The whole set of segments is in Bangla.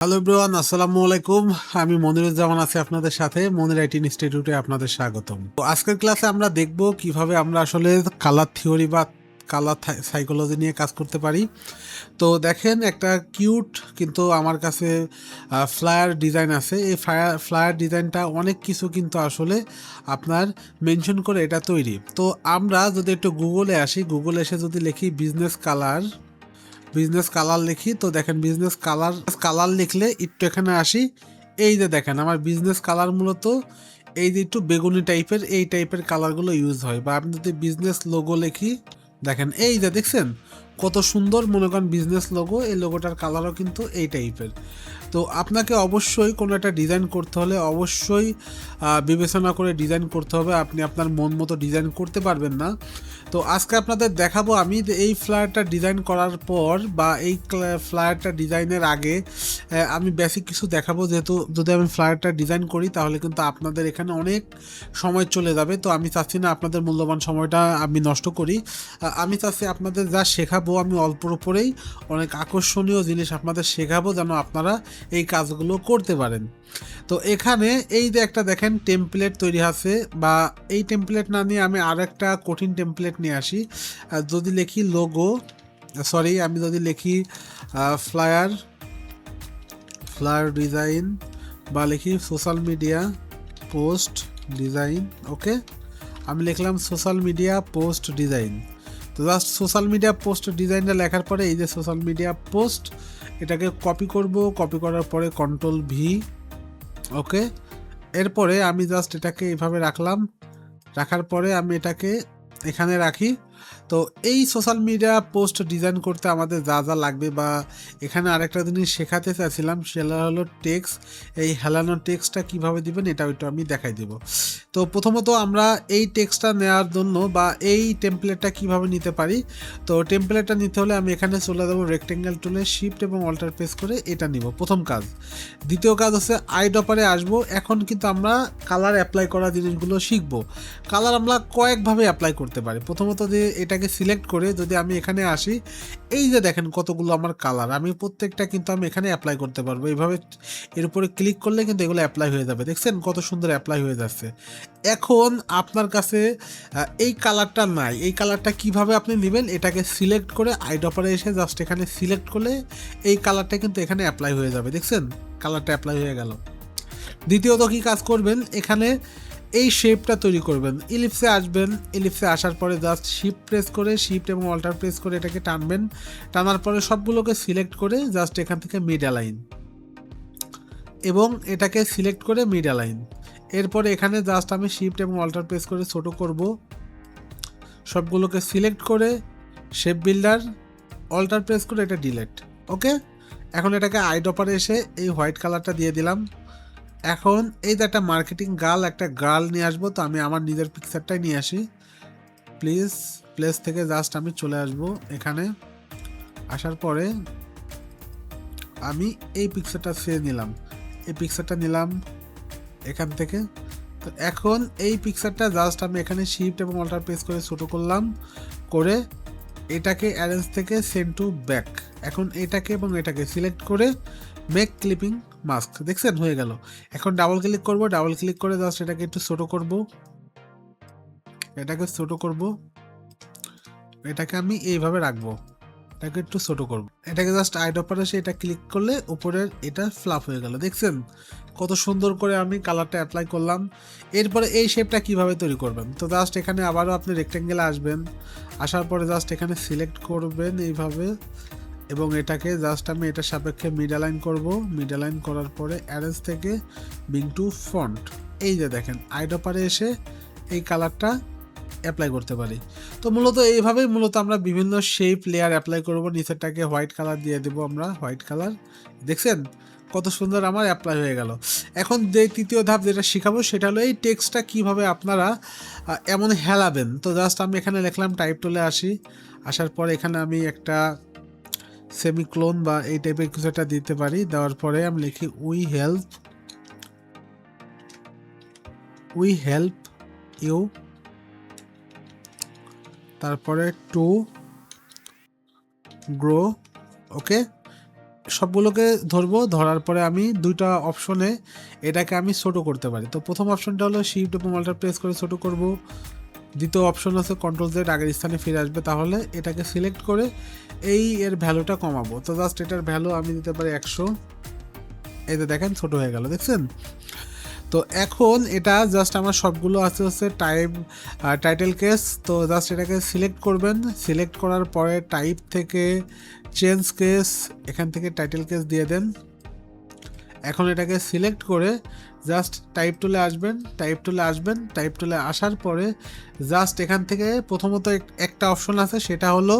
হ্যালো এভরিওয়ান, আসসালামু আলাইকুম। আমি মনিরুজ্জামান আছি আপনাদের সাথে। মনির আইটি ইনস্টিটিউটে আপনাদের স্বাগতম। তো আজকের ক্লাসে আমরা দেখব কিভাবে আমরা আসলে কালার থিওরি বা কালার সাইকোলজি নিয়ে কাজ করতে পারি। তো দেখেন, একটা কিউট কিন্তু আমার কাছে ফ্লায়ার ডিজাইন আছে। এই ফ্লায়ার ডিজাইনটা অনেক কিছু কিন্তু আসলে আপনার মেনশন করে এটা তৈরি। তো আমরা যদি একটু গুগলে আসি, গুগলে এসে যদি লিখি বিজনেস কালার লিখি, তো দেখেন বিজনেস কালার লিখলে একটু এখানে আসি। এই যে দেখেন আমার বিজনেস কালার মূলত এই যে একটু বেগুনি টাইপের, এই টাইপের কালারগুলো ইউজ হয়। বা আপনি যদি বিজনেস লোগো লিখি, দেখেন এই যে দেখছেন কত সুন্দর, মনে করেন বিজনেস লোগো, এই লোগোটার কালারও কিন্তু এই টাইপের। তো আপনাকে অবশ্যই কোনো একটা ডিজাইন করতে হলে অবশ্যই বিবেচনা করে ডিজাইন করতে হবে। আপনি আপনার মন মতো ডিজাইন করতে পারবেন না। তো আজকে আপনাদের দেখাবো আমি যে এই ফ্লায়ারটা ডিজাইন করার পর বা এই ফ্লায়ারটা ডিজাইনের আগে আমি বেসিক কিছু দেখাবো। যেহেতু যদি আমি ফ্লায়ারটা ডিজাইন করি তাহলে কিন্তু আপনাদের এখানে অনেক সময় চলে যাবে। তো আমি চাচ্ছি না আপনাদের মূল্যবান সময়টা আমি নষ্ট করি। আমি চাচ্ছি আপনাদের যা শেখাবো আমি অল্পর উপরেই অনেক আকর্ষণীয় জিনিস আপনাদের শেখাবো, যেন আপনারা এই কাজগুলো করতে পারেন। তো এখানে এই যে একটা দেখেন টেমপ্লেট তৈরি আছে, বা এই টেমপ্লেট না নিয়ে আমি আর একটা কঠিন টেমপ্লেট নিয়ে আসি। যদি লিখি আমি যদি লিখি ফ্লায়ার ডিজাইন, বা লিখি সোশ্যাল মিডিয়া পোস্ট ডিজাইন। ওকে, আমি লিখলাম সোশ্যাল মিডিয়া পোস্ট ডিজাইন। তো জাস্ট সোশ্যাল মিডিয়া পোস্ট ডিজাইনটা লেখার পরে এই যে সোশ্যাল মিডিয়া পোস্ট, এটাকে কপি করব। কপি করার পরে কন্ট্রোল V। ওকে, এরপরে আমি জাস্ট এটাকে এইভাবে রাখার পরে আমি এটাকে এখানে রাখি। তো এই সোশ্যাল মিডিয়া পোস্ট ডিজাইন করতে আমাদের যা যা লাগবে, বা এখানে আরেকটা জিনিস শেখাতে চাইছিলাম, সেটা হলো টেক্সট। এই হেলানো টেক্সটটা কীভাবে দিবেন এটাও একটু আমি দেখাই দেব। তো প্রথমত আমরা এই টেক্সটটা নেওয়ার জন্য বা এই টেমপ্লেটটা কিভাবে নিতে পারি, তো টেমপ্লেটটা নিতে হলে আমি এখানে চলে যাবো রেক্টেঙ্গেল টুলে, শিফট এবং অল্টার প্রেস করে এটা নিব, প্রথম কাজ। দ্বিতীয় কাজ হচ্ছে আইড্রপারে আসবো। এখন কিন্তু আমরা কালার অ্যাপ্লাই করা জিনিসগুলো শিখবো। কালার আমরা কয়েকভাবে অ্যাপ্লাই করতে পারি। প্রথমত যে এটাকে সিলেক্ট করে যদি আমি এখানে আসি, এই যে দেখেন কতগুলো আমার কালার, আমি প্রত্যেকটা কিন্তু আমি এখানে অ্যাপ্লাই করতে পারবো। এইভাবে এর উপরে ক্লিক করলে কিন্তু এগুলো অ্যাপ্লাই হয়ে যাবে। দেখছেন কত সুন্দর অ্যাপ্লাই হয়ে যাচ্ছে। এখন আপনার কাছে এই কালারটা নাই, এই কালারটা কিভাবে আপনি নেবেন, এটাকে সিলেক্ট করে আইড্রপারে এসে জাস্ট এখানে সিলেক্ট করলে এই কালারটা কিন্তু এখানে অ্যাপ্লাই হয়ে যাবে। দেখছেন কালারটা অ্যাপ্লাই হয়ে গেল। দ্বিতীয়ত কি কাজ করবেন, এখানে এই শেপটা তৈরি করবেন। ইলিপসে আসবেন, ইলিপসে আসার পরে জাস্ট শিফট এবং অল্টার প্রেস করে এটাকে টানবেন। টানার পরে সবগুলোকে সিলেক্ট করে জাস্ট এখান থেকে মিড অ্যালাইন, এবং এটাকে সিলেক্ট করে মিড অ্যালাইন। এরপরে এখানে জাস্ট আমি শিফট এবং অল্টার প্রেস করে ছোট করব। সবগুলোকে সিলেক্ট করে শেপ বিল্ডার, অল্টার প্রেস করে এটা ডিলেট। ওকে, এখন এটাকে আইড্রপারে এসে এই হোয়াইট কালারটা দিয়ে দিলাম। এখন এই যে একটা মার্কেটিং একটা গার্ল নিয়ে আসবো। তো আমি আমার নিজের পিকচারটাই নিয়ে আসি। প্লেস থেকে জাস্ট আমি চলে আসব এখানে। আসার পরে আমি এই পিকচারটা নিলাম এখান থেকে। তো এখন এই পিকচারটা জাস্ট আমি এখানে শিফট এবং অল্টার প্রেস করে ছোটো করলাম, করে এটাকে অ্যারেঞ্জ থেকে সেন্ড টু ব্যাক। এখন এটাকে এবং এটাকে সিলেক্ট করে মেক ক্লিপিং মাস্ক, দেখছেন হয়ে গেল। এখন ডাবল ক্লিক করে জাস্ট এটাকে একটু ছোটো করব, এটাকে আমি এইভাবে রাখবো, এটাকে একটু ছোটো করব। এটাকে জাস্ট আইড্রপারে এসে এটা ক্লিক করলে উপরের এটা ফ্লাপ হয়ে গেল। দেখছেন কত সুন্দর করে আমি কালারটা অ্যাপ্লাই করলাম। এরপরে এই শেপটা কিভাবে তৈরি করবেন, তো জাস্ট এখানে আবারও আপনি রেক্টেঙ্গেলে আসবেন। আসার পরে জাস্ট এখানে সিলেক্ট করবেন এইভাবে, এবং এটাকে জাস্ট আমি এটার সাপেক্ষে মিড অ্যালাইন করব। মিড অ্যালাইন করার পরে অ্যারেঞ্জ থেকে বিং টু ফন্ট, এই যে দেখেন আইড্রপারে এসে এই কালারটা অ্যাপ্লাই করতে পারি। তো মূলত এইভাবেই আমরা বিভিন্ন শেপ লেয়ার অ্যাপ্লাই করব। নিচেরটাকে হোয়াইট কালার দিয়ে দেবো আমরা, হোয়াইট কালার। দেখছেন কত সুন্দর আমার অ্যাপ্লাই হয়ে গেল। এখন যে তৃতীয় ধাপ যেটা শেখাবো সেটা হলো এই টেক্সটটা কীভাবে আপনারা এমন হেলাবেন। তো জাস্ট আমি এখানে লিখলাম, টাইপ টুলে আসি। আসার পর এখানে আমি একটা সেমিক্লোন বা এই টাইপের কিছু একটা দিতে পারি। দেওয়ার পরে আমি লিখি উই হেল্প ইউ, তারপরে টু গ্রো। ওকে, সবগুলোকে ধরবো, ধরার পরে আমি দুইটা অপশনে এটাকে আমি ছোট করতে পারি। তো প্রথম অপশনটা হলো শিফট এবং অল্টার প্রেস করে ছোট করব। দ্বিতীয় অপশন আছে কন্ট্রোল জেড, আগের স্থানে ফিরে আসবে। তাহলে এটাকে সিলেক্ট করে এর ভ্যালুটা কমাবো। তো জাস্ট এটার ভ্যালু আমি দিতে পারি 100। এই যে দেখেন ছোট হয়ে গেল, দেখছেন? তো এখন এটা জাস্ট আমার সবগুলো আছে হচ্ছে টাইটেল কেস। তো জাস্ট এটাকে সিলেক্ট করবেন, সিলেক্ট করার পরে টাইপ থেকে চেঞ্জ কেস, এখান থেকে টাইটেল কেস দিয়ে দেন। এখন এটাকে সিলেক্ট করে জাস্ট টাইপ টুলে আসবেন, টাইপ টুলে আসার পরে জাস্ট এখান থেকে প্রথমত একটা অপশন আছে, সেটা হলো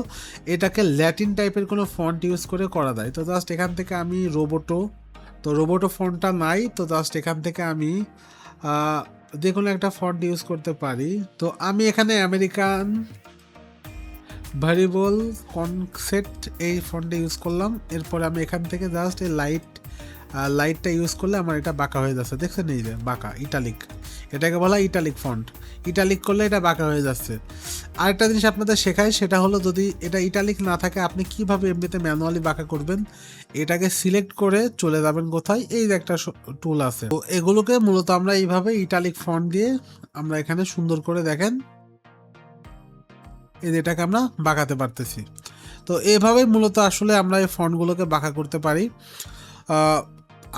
এটাকে ল্যাটিন টাইপের কোনো ফন্ট ইউজ করে করা যায়। তো জাস্ট এখান থেকে আমি রোবোটো ফন্টটা নাই, তো জাস্ট এখান থেকে আমি যে কোনো একটা ফন্ট ইউজ করতে পারি। তো আমি এখানে আমেরিকান ভ্যারিয়েবল কনসেপ্ট এই ফন্টটা ইউজ করলাম। এরপর আমি এখান থেকে জাস্ট এই লাইটটা ইউজ করলে আমার এটা বাঁকা হয়ে যাচ্ছে, দেখছেন? এই যে বাঁকা ইটালিক, এটাকে বলা ইটালিক ফন্ট। ইটালিক করলে এটা বাঁকা হয়ে যাচ্ছে। আরেকটা জিনিস আপনাদের শেখায়, সেটা হলো যদি এটা ইটালিক না থাকে আপনি কিভাবে এমনিতে ম্যানুয়ালি বাঁকা করবেন। এটাকে সিলেক্ট করে চলে যাবেন কোথায়, এই যে একটা টুল আছে। তো এগুলোকে মূলত আমরা এইভাবে ইটালিক ফন্ট দিয়ে আমরা এখানে সুন্দর করে দেখেন এই যে এটাকে আমরা বাঁকাতে পারতেছি। তো এইভাবে মূলত আসলে আমরা এই ফন্টগুলোকে বাঁকা করতে পারি।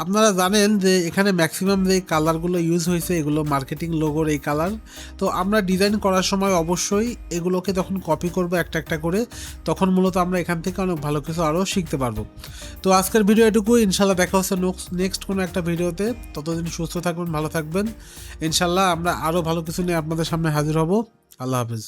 আপনারা জানেন যে এখানে ম্যাক্সিমাম যে কালারগুলো ইউজ হয়েছে এগুলো মার্কেটিং লোগোর এই কালার। তো আমরা ডিজাইন করার সময় অবশ্যই এগুলোকে যখন কপি করবো একটা একটা করে, তখন মূলত আমরা এখান থেকে অনেক ভালো কিছু আরও শিখতে পারবো। তো আজকের ভিডিও এটুকু, ইনশাল্লাহ দেখা হচ্ছে নেক্সট কোনো একটা ভিডিওতে। ততদিন সুস্থ থাকবেন, ভালো থাকবেন। ইনশাল্লাহ আমরা আরও ভালো কিছু নিয়ে আপনাদের সামনে হাজির হব। আল্লাহ হাফিজ।